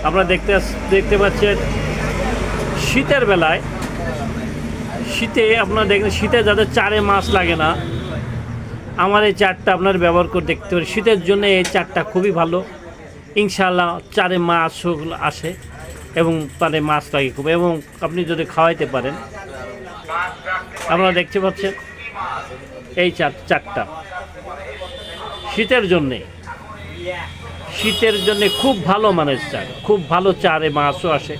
আপনারা দেখতে পাচ্ছেন শীতের বেলায়, শীতে আপনারা দেখেন শীতে যাদের চারে মাছ লাগে না, আমার এই চারটা আপনার ব্যবহার করে দেখতে পারেন। শীতের জন্য এই চারটা খুবই ভালো, ইনশাআল্লাহ চারে মাছ আসে এবং তারে মাছ লাগে খুব, এবং আপনি যদি খাওয়াইতে পারেন। আপনারা দেখতে পাচ্ছেন এই চারটা শীতের জন্যে খুব ভালো মানের চার, খুব ভালো চারে মাছও আসে।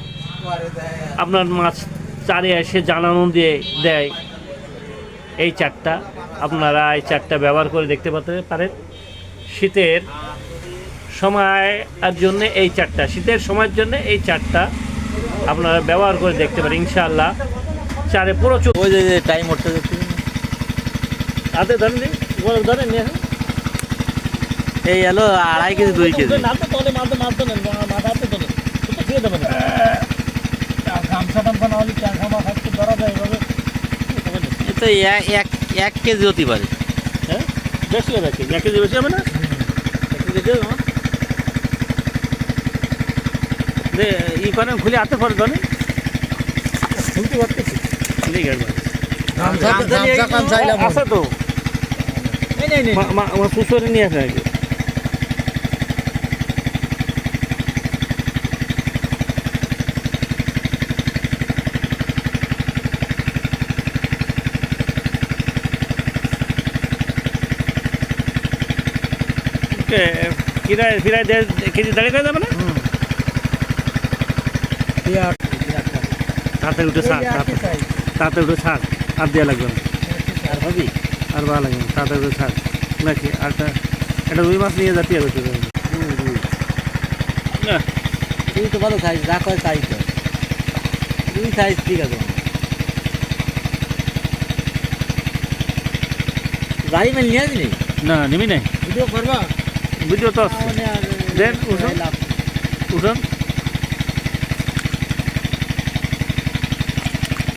আপনার মাছ চারে এসে জানানো দেয় এই চারটা। আপনারা এই চারটা ব্যবহার করে দেখতে পারেন। শীতের সময়ের জন্য এই চারটা, শীতের সময়ের জন্য এই চারটা আপনারা ব্যবহার করে দেখতে পারেন। ইনশাআল্লাহ চারে প্রচুর। ওই যে টাইম উঠতে দেখতে হাতে ধরেন, ধরেন নিয়ে এই এলো 2.5 কেজি 2 কেজি তো 1 কেজি হতে পারে। হ্যাঁ বেশি হবে, 1 কেজি বেশি হবে না? 1 কেজি ই করেন, খুলে হাতে পরে ধরেন, খুলতে পারতেছি আছে তো আমার সুসরে নিয়ে আসে নাকি? ফিরাই কেজি দাঁড়িয়ে করে যাবে না? তাতে উঠে ছাড়, তাতে উঠে ছাড়, আর দেওয়া লাগবে না, আর হবি আর ভালো লাগবে না, তাতে উঠে ছাড় নাকি? আরটা এটা রুই মাছ নিয়ে যাতে হবে না? তুই তো ভালো সাইজ, যা করে তাই তো, তুই সাইজ ঠিক আছে। গাড়ি মেল নিয়ে আসবি না? নিবি নাই? ভিডিও করবা? ভিডিও তো আসছে, দেন উঠুন।